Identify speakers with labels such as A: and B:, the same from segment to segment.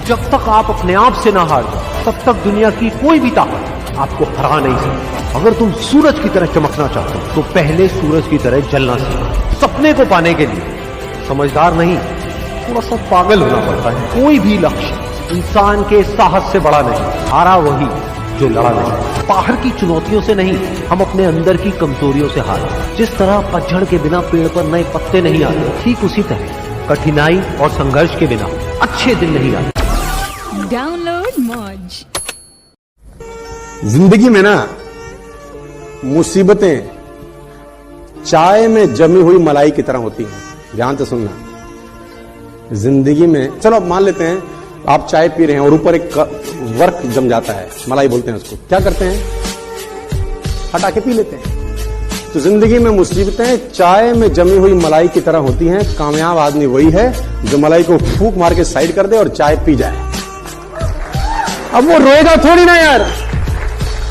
A: जब तक आप अपने आप से ना हार जाओ तब तक दुनिया की कोई भी ताकत आपको हरा नहीं सकती। अगर तुम सूरज की तरह चमकना चाहते हो तो पहले सूरज की तरह जलना सीखो। सपने को पाने के लिए समझदार नहीं, थोड़ा सा पागल होना पड़ता है। कोई भी लक्ष्य इंसान के साहस से बड़ा नहीं, हारा वही जो लड़ा नहीं। बाहर की चुनौतियों से नहीं, हम अपने अंदर की कमजोरियों से हारे। जिस तरह पतझड़ के बिना पेड़ पर नए पत्ते नहीं आते, ठीक उसी तरह कठिनाई और संघर्ष के बिना अच्छे दिन नहीं आते।
B: डाउनलोड मौज।
C: जिंदगी में ना मुसीबतें चाय में जमी हुई मलाई की तरह होती हैं। ध्यान से सुनना। जिंदगी में चलो मान लेते हैं आप चाय पी रहे हैं और ऊपर एक वर्क जम जाता है, मलाई बोलते हैं उसको। क्या करते हैं? हटा के पी लेते हैं। तो जिंदगी में मुसीबतें चाय में जमी हुई मलाई की तरह होती हैं। कामयाब आदमी वही है जो मलाई को फूंक मार के साइड कर दे और चाय पी जाए। अब वो रोएगा थोड़ी ना यार,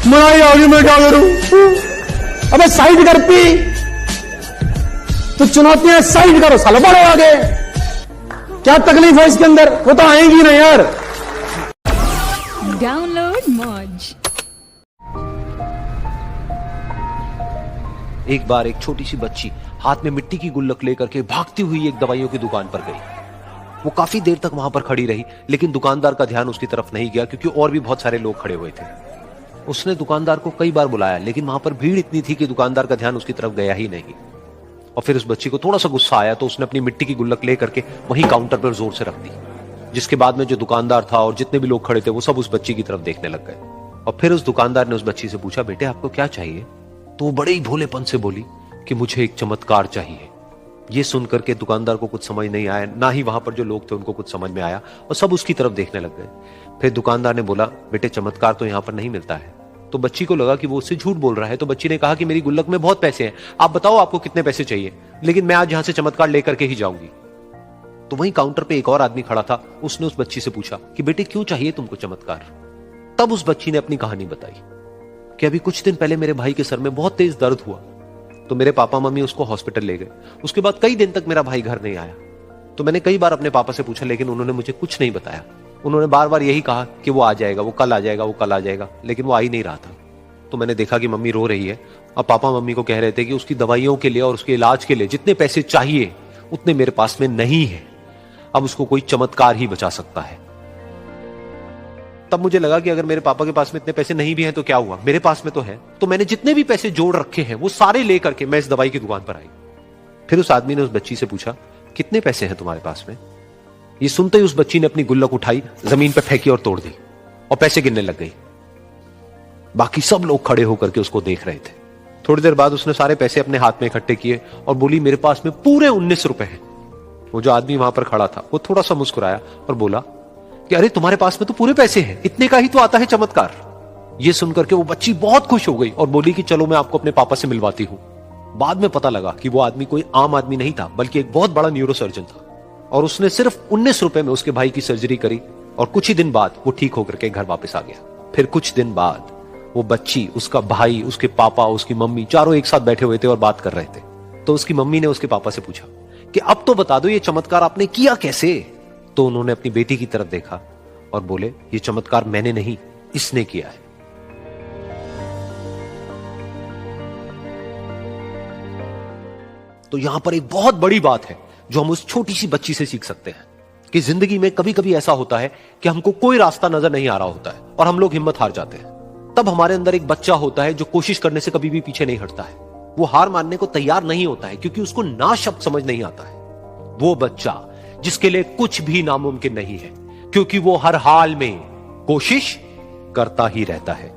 C: मलाई आ गई मैं क्या करूं। अबे साइड कर, पी। तो चुनौतियां साइड करो, सालो बढ़ो आगे। क्या तकलीफ है इसके अंदर? वो तो आएंगी ना यार।
B: डाउनलोड मौज।
A: एक बार एक छोटी सी बच्ची हाथ में मिट्टी की गुल्लक लेकर के भागती हुई एक दवाइयों की दुकान पर गई। वो काफी देर तक वहां पर खड़ी रही, लेकिन दुकानदार का ध्यान उसकी तरफ नहीं गया क्योंकि और भी बहुत सारे लोग खड़े हुए थे। उसने दुकानदार को कई बार बुलाया, लेकिन वहां पर भीड़ इतनी थी कि दुकानदार का ध्यान उसकी तरफ गया ही नहीं। और फिर उस बच्ची को थोड़ा सा गुस्सा आया तो उसने अपनी मिट्टी की गुल्लक लेकर के वहीं काउंटर पर जोर से रख दी, जिसके बाद में जो दुकानदार था और जितने भी लोग खड़े थे वो सब उस बच्ची की तरफ देखने लग गए। और फिर उस दुकानदार ने उस बच्ची से पूछा, बेटे आपको क्या चाहिए? तो वो बड़े ही भोलेपन से बोली कि मुझे एक चमत्कार चाहिए। ये सुनकर के दुकानदार को कुछ समझ नहीं आया, ना ही वहां पर जो लोग थे उनको कुछ समझ में आया, और सब उसकी तरफ देखने लग गए। फिर दुकानदार ने बोला, बेटे चमत्कार तो यहां पर नहीं मिलता है। तो बच्ची को लगा कि वो उससे झूठ बोल रहा है, तो बच्ची ने कहा कि मेरी गुल्लक में बहुत पैसे हैं, आप बताओ आपको कितने पैसे चाहिए, लेकिन मैं आज यहां से चमत्कार लेकर के ही जाऊंगी। तो वहीं काउंटर पे एक और आदमी खड़ा था, उसने उस बच्ची से पूछा कि बेटे क्यों चाहिए तुमको चमत्कार? तब उस बच्ची ने अपनी कहानी बताई कि अभी कुछ दिन पहले मेरे भाई के सर में बहुत तेज दर्द हुआ, तो मेरे पापा मम्मी उसको हॉस्पिटल ले गए। उसके बाद कई दिन तक मेरा भाई घर नहीं आया। तो मैंने कई बार अपने पापा से पूछा, लेकिन उन्होंने मुझे कुछ नहीं बताया। उन्होंने बार बार यही कहा कि वो आ जाएगा, वो कल आ जाएगा, वो कल आ जाएगा, लेकिन वो आ ही नहीं रहा था। तो मैंने देखा कि मम्मी रो रही है, और पापा मम्मी को कह रहे थे कि उसकी दवाइयों के लिए और उसके इलाज के लिए जितने पैसे चाहिए उतने मेरे पास में नहीं है, अब उसको कोई चमत्कार ही बचा सकता है। तब मुझे लगा कि अगर मेरे पापा के पास में इतने पैसे नहीं भी हैं तो क्या हुआ, मेरे पास में तो है। तो मैंने जितने भी पैसे जोड़ रखे हैं वो सारे लेकर के मैं इस दवाई की दुकान पर आई। फिर उस आदमी ने उस बच्ची से पूछा, कितने पैसे हैं तुम्हारे पास में? ये सुनते ही उस बच्ची ने अपनी गुल्लक उठाई, जमीन पर फेंकी और तोड़ दी, और पैसे गिनने लग गई। बाकी सब लोग खड़े होकर के उसको देख रहे थे। थोड़ी देर बाद उसने सारे पैसे अपने हाथ में इकट्ठे किए और बोली, मेरे पास में पूरे 19 रुपए हैं। वो जो आदमी वहां पर खड़ा था वो थोड़ा सा मुस्कुराया और बोला कि अरे तुम्हारे पास में तो पूरे पैसे हैं, इतने का ही तो आता है चमत्कार। ये सुनकर के वो बच्ची बहुत खुश हो गई और बोली कि चलो मैं आपको अपने पापा से मिलवाती हूं। बाद में पता लगा कि वो आदमी कोई आम आदमी नहीं था, बल्कि एक बहुत बड़ा न्यूरोसर्जन था, और उसने सिर्फ 19 रुपए में उसके भाई की सर्जरी करी, और कुछ ही दिन बाद वो ठीक होकर के घर वापस आ गया। फिर कुछ दिन बाद वो बच्ची, उसका भाई, उसके पापा, उसकी मम्मी, चारों एक साथ बैठे हुए थे और बात कर रहे थे। तो उसकी मम्मी ने उसके पापा से पूछा कि अब तो बता दो ये चमत्कार आपने किया कैसे? तो उन्होंने अपनी बेटी की तरफ देखा और बोले, ये चमत्कार मैंने नहीं, इसने किया है। तो यहां पर एक बहुत बड़ी बात है जो हम उस छोटी सी बच्ची से सीख सकते हैं कि जिंदगी में कभी कभी ऐसा होता है कि हमको कोई रास्ता नजर नहीं आ रहा होता है और हम लोग हिम्मत हार जाते हैं। तब हमारे अंदर एक बच्चा होता है जो कोशिश करने से कभी भी पीछे नहीं हटता है। वो हार मानने को तैयार नहीं होता है क्योंकि उसको ना शब्द समझ नहीं आता है। वो बच्चा जिसके लिए कुछ भी नामुमकिन नहीं है, क्योंकि वो हर हाल में कोशिश करता ही रहता है।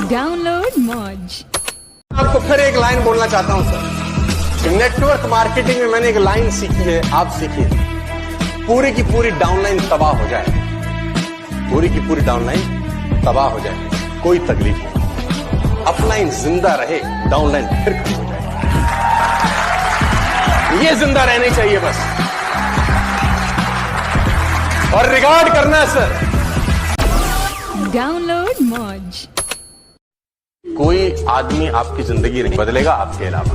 B: डाउनलोड मौज।
C: आपको फिर एक लाइन बोलना चाहता हूं सर। नेटवर्क मार्केटिंग में मैंने एक लाइन सीखी है, आप सीखिए। पूरी की पूरी डाउनलाइन तबाह हो जाए, पूरी की पूरी डाउनलाइन तबाह हो जाए, कोई तकलीफ नहीं। अपलाइन जिंदा रहे, डाउनलाइन फिर खत्म हो जाए। ये जिंदा रहनी चाहिए बस। और रिगार्ड करना है सर।
B: Download Moj.
C: कोई आदमी आपकी जिंदगी नहीं बदलेगा आपके अलावा।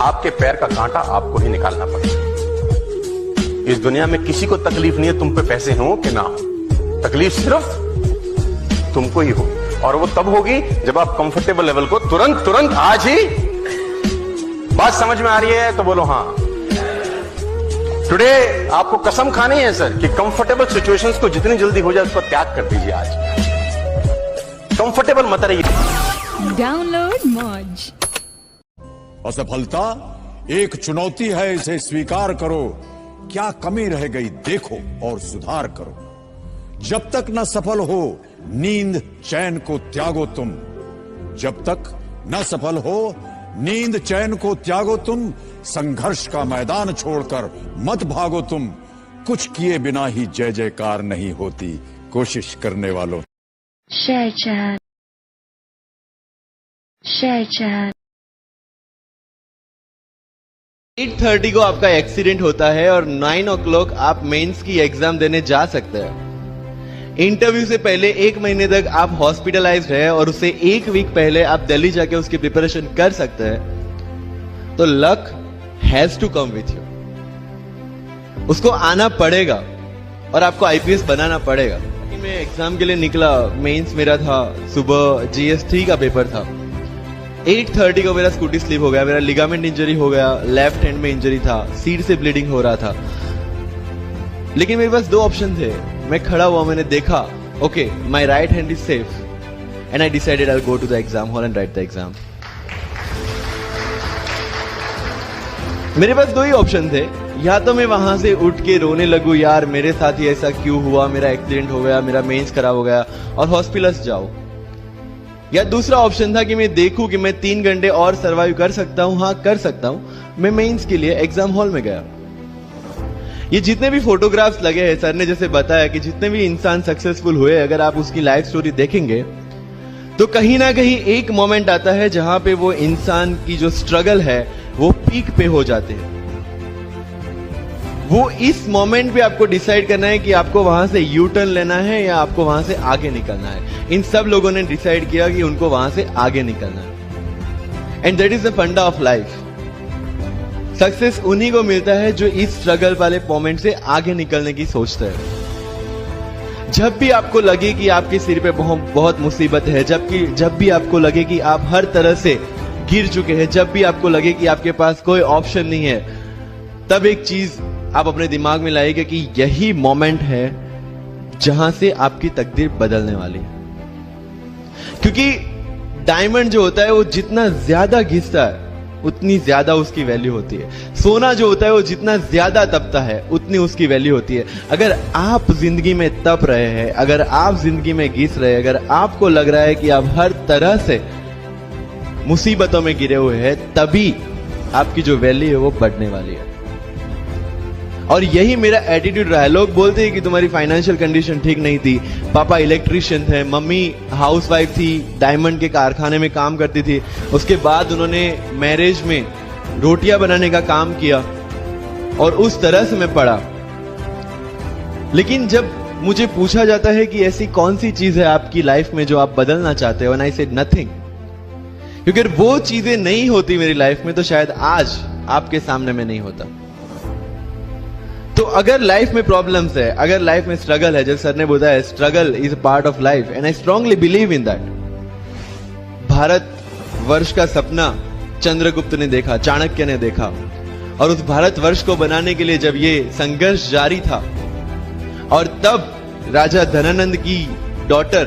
C: आपके पैर का कांटा आपको ही निकालना पड़ेगा। इस दुनिया में किसी को तकलीफ नहीं है तुम पे पैसे हो कि ना हो, तकलीफ सिर्फ तुमको ही हो, और वो तब होगी जब आप कंफर्टेबल लेवल को तुरंत आज ही। बात समझ में आ रही है तो बोलो हाँ। टुडे आपको कसम खानी है सर कि कंफर्टेबल सिचुएशंस को जितनी जल्दी हो जाए उसको त्याग कर दीजिए। आज कंफर्टेबल मत रहिए।
B: Download Moj.
D: असफलता एक चुनौती है, इसे स्वीकार करो। क्या कमी रह गई देखो और सुधार करो। जब तक न सफल हो नींद चैन को त्यागो तुम। जब तक न सफल हो नींद चैन को त्यागो तुम। संघर्ष का मैदान छोड़कर मत भागो तुम। कुछ किए बिना ही जय जयकार नहीं होती, कोशिश करने वालों।
E: Share chat. Share chat.
F: 8:30 को आपका एक्सीडेंट होता है और 9 o'clock आप मेंस की एग्जाम देने जा सकते हैं। इंटरव्यू से पहले 1 महीने तक आप हॉस्पिटलाइज्ड है और उससे 1 वीक पहले आप दिल्ली जाके उसकी प्रिपरेशन कर सकते हैं। तो luck has to come with you. उसको आना पड़ेगा और आपको आईपीएस बनाना पड़ेगा। मैं एग्जाम के लिए निकला, मेंस मेरा था सुबह, GS3 का पेपर था। 8:30 को मेरा स्कूटी स्लिप हो गया, मेरा लिगामेंट इंजरी हो गया, लेफ्ट हैंड में इंजरी था, सीट से ब्लीडिंग हो रहा था। लेकिन मेरे पास 2 ऑप्शन थे। मैं खड़ा हुआ, मैंने देखा okay my right hand is safe and I decided I will go to the exam hall and write the exam. मेरे पास 2 ही ऑप्शन थे। या तो मैं वहां से उठ के रोने लगूं, यार मेरे साथ ही ऐसा क्यों हुआ, मेरा एक्सीडेंट हो गया, मेरा मेंस खराब हो गया, और हॉस्पिटल जाओ। या दूसरा ऑप्शन था कि मैं देखूं कि मैं 3 घंटे और सरवाइव कर सकता हूं। हाँ कर सकता हूं। मैं मेंस के लिए एग्जाम हॉल में गया। ये जितने भी फोटोग्राफ्स लगे हैं, सर ने जैसे बताया कि जितने भी इंसान सक्सेसफुल हुए, अगर आप उसकी लाइफ स्टोरी देखेंगे तो कहीं ना कहीं एक मोमेंट आता है जहां पे वो इंसान की जो स्ट्रगल है वो पीक पे हो जाते हैं। वो इस मोमेंट पे आपको डिसाइड करना है कि आपको वहां से यू टर्न लेना है या आपको वहां से आगे निकलना है। इन सब लोगों ने डिसाइड किया कि उनको वहां से आगे निकलना है। एंड दैट इज द फंडा ऑफ लाइफ। सक्सेस उन्हीं को मिलता है जो इस स्ट्रगल वाले मोमेंट से आगे निकलने की सोचते हैं। जब भी आपको लगे कि आपके सिर पे बहुत मुसीबत है, जब भी आपको लगे कि आप हर तरह से गिर चुके हैं, जब भी आपको लगे कि आपके पास कोई ऑप्शन नहीं है, तब एक चीज आप अपने दिमाग में लाइएगा कि यही मोमेंट है जहां से आपकी तकदीर बदलने वाली है। क्योंकि डायमंड जो होता है वो जितना ज्यादा घिसता है उतनी ज्यादा उसकी वैल्यू होती है। सोना जो होता है वो जितना ज्यादा तपता है उतनी उसकी वैल्यू होती है। अगर आप जिंदगी में तप रहे हैं, अगर आप जिंदगी में घिस रहे हैं, अगर आपको लग रहा है कि आप हर तरह से मुसीबतों में गिरे हुए हैं, तभी आपकी जो वैल्यू है वो बढ़ने वाली है। और यही मेरा एटीट्यूड रहा है। लोग बोलते हैं कि तुम्हारी फाइनेंशियल कंडीशन ठीक नहीं थी, पापा इलेक्ट्रिशियन थे, मम्मी हाउसवाइफ थी, डायमंड के कारखाने में काम करती थी, उसके बाद उन्होंने मैरिज में रोटियां बनाने का काम किया और उस तरह से मैं पढ़ा। लेकिन जब मुझे पूछा जाता है कि ऐसी कौन सी चीज है आपकी लाइफ में जो आप बदलना चाहते हो, एंड आई सेड नथिंग। क्योंकि वो चीजें नहीं होती मेरी लाइफ में तो शायद आज आपके सामने में नहीं होता। तो अगर लाइफ में प्रॉब्लम्स है, अगर लाइफ में स्ट्रगल है, जैसे सर ने बताया struggle is a part of life and I strongly believe in that. Bharat वर्ष का सपना चंद्रगुप्त ने देखा, चाणक्य ने देखा, और उस भारत वर्ष को बनाने के लिए जब ये संघर्ष जारी था और तब राजा धनानंद की डॉटर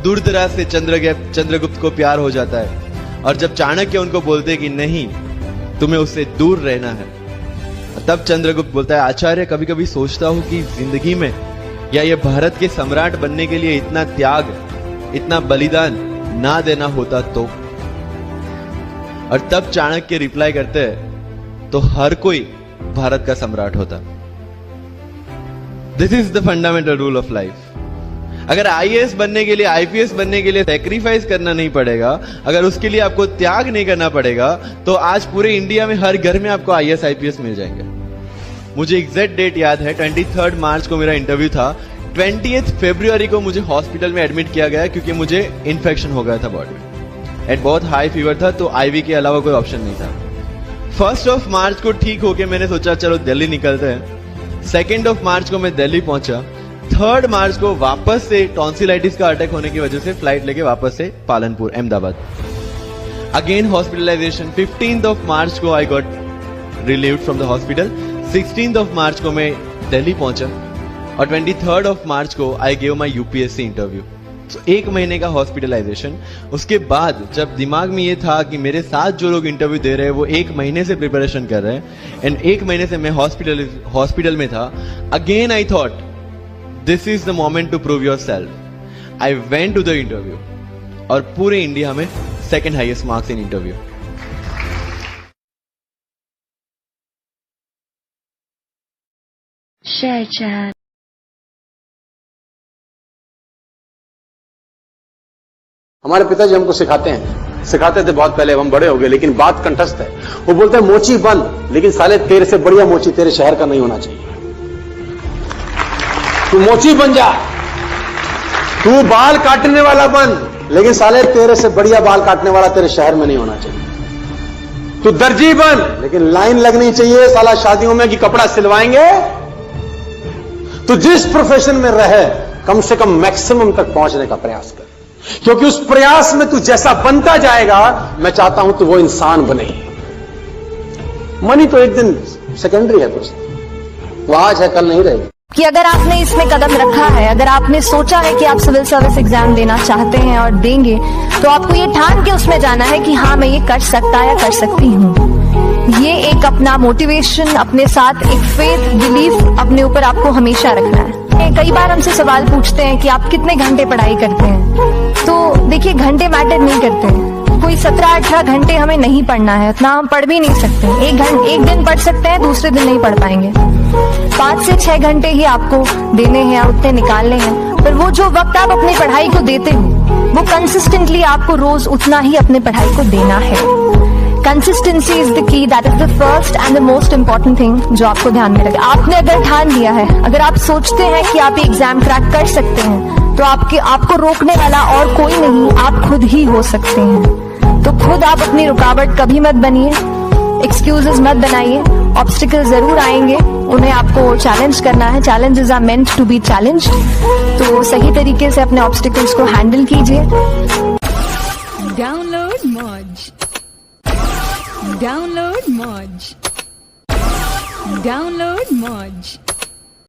F: दूरदराज से चंद्रगुप्त को प्यार हो जाता है, और जब चाणक्य उनको बोलते कि नहीं तुम्हें उससे दूर रहना है, तब चंद्रगुप्त बोलता है आचार्य कभी कभी सोचता हूं कि जिंदगी में या ये भारत के सम्राट बनने के लिए इतना त्याग, इतना बलिदान ना देना होता तो। और तब चाणक्य रिप्लाई करते हैं तो हर कोई भारत का सम्राट होता। This is the fundamental rule of life. अगर आईएएस बनने के लिए, आईपीएस बनने के लिए सैक्रिफाइस करना नहीं पड़ेगा, अगर उसके लिए आपको त्याग नहीं करना पड़ेगा, तो आज पूरे इंडिया में हर घर में आपको आईएएस आईपीएस मिल जाएंगे। मुझे एग्जैक्ट डेट याद है, 23 मार्च को मेरा इंटरव्यू था। 20 फरवरी को मुझे हॉस्पिटल में एडमिट किया गया क्योंकि मुझे इन्फेक्शन हो गया था बॉडी में एंड बहुत हाई फीवर था, तो आईवी के अलावा कोई ऑप्शन नहीं था। 1 मार्च को ठीक होके मैंने सोचा चलो दिल्ली निकलते हैं। 2 मार्च को मैं दिल्ली पहुंचा। 3 मार्च को वापस से टॉन्सिलाइटिस का अटैक होने की वजह से फ्लाइट लेके वापस से पालनपुर अहमदाबाद, अगेन हॉस्पिटलाइजेशन। 15 मार्च को I got relieved from the hospital. 16 मार्च को मैं दिल्ली पहुंचा और 23 मार्च को I gave my UPSC interview. तो 1 महीने का हॉस्पिटलाइजेशन। उसके बाद जब दिमाग में ये था कि मेरे साथ जो लोग इंटरव्यू दे रहे हैं वो 1 महीने से प्रिपरेशन कर रहे हैं एंड 1 महीने से मैं हॉस्पिटल में था, again I thought this is the moment to prove your I went to the interview और पूरे इंडिया में 2nd highest marks in interview.
E: Share chat.
C: हमारे पिताजी हमको सिखाते थे बहुत पहले, हम बड़े हो गए, लेकिन बात कंठस्थ है। वो बोलते हैं मोची बन, लेकिन साले तेरे से बढ़िया मोची तेरे शहर का नहीं होना चाहिए। तू मोची बन जा, तू बाल काटने वाला बन, लेकिन साले तेरे से बढ़िया बाल काटने वाला तेरे शहर में नहीं होना चाहिए। तू दर्जी बन, लेकिन लाइन लगनी चाहिए साला शादियों में कि कपड़ा सिलवाएंगे। तू जिस प्रोफेशन में रहे कम से कम मैक्सिमम तक पहुंचने का प्रयास कर, क्योंकि उस प्रयास में तू जैसा बनता जाएगा, मैं चाहता हूं तू वो इंसान बने। मनी तो एक दिन सेकेंडरी है दोस्त, वो आज है कल नहीं रहेगी।
G: कि अगर आपने इसमें कदम रखा है, अगर आपने सोचा है कि आप सिविल सर्विस एग्जाम देना चाहते हैं और देंगे, तो आपको ये ठान के उसमें जाना है कि हाँ मैं ये कर सकता या कर सकती हूँ। ये एक अपना मोटिवेशन, अपने साथ एक फेथ, बिलीफ अपने ऊपर आपको हमेशा रखना है। कई बार हमसे सवाल पूछते हैं कि आप कितने घंटे पढ़ाई करते हैं, तो देखिए घंटे मैटर नहीं करते हैं। कोई 17-18 घंटे हमें नहीं पढ़ना है, उतना हम पढ़ भी नहीं सकते। एक दिन पढ़ सकते हैं, दूसरे दिन नहीं पढ़ पाएंगे। 5 से 6 घंटे ही आपको देने हैं, उतने निकालने हैं। पर वो जो वक्त आप अपनी पढ़ाई को देते हो, वो कंसिस्टेंटली आपको रोज उतना ही अपने पढ़ाई को देना है। Consistency is the key, that is the first and the most important thing जो आपको ध्यान में रखें। आपने अगर ठान लिया है, अगर आप सोचते हैं कि आप एग्जाम क्रैक कर सकते हैं, तो आपको रोकने वाला और कोई नहीं, आप खुद ही हो सकते हैं। तो खुद आप अपनी रुकावट कभी मत बनिए, एक्सक्यूजेस मत बनाइए। ऑब्स्टिकल जरूर आएंगे, उन्हें आपको चैलेंज करना है। Challenges are meant to be challenged. तो सही तरीके से अपने ऑब्स्टिकल्स को हैंडल कीजिए।
B: Download Moj. Download Moj. Download Moj.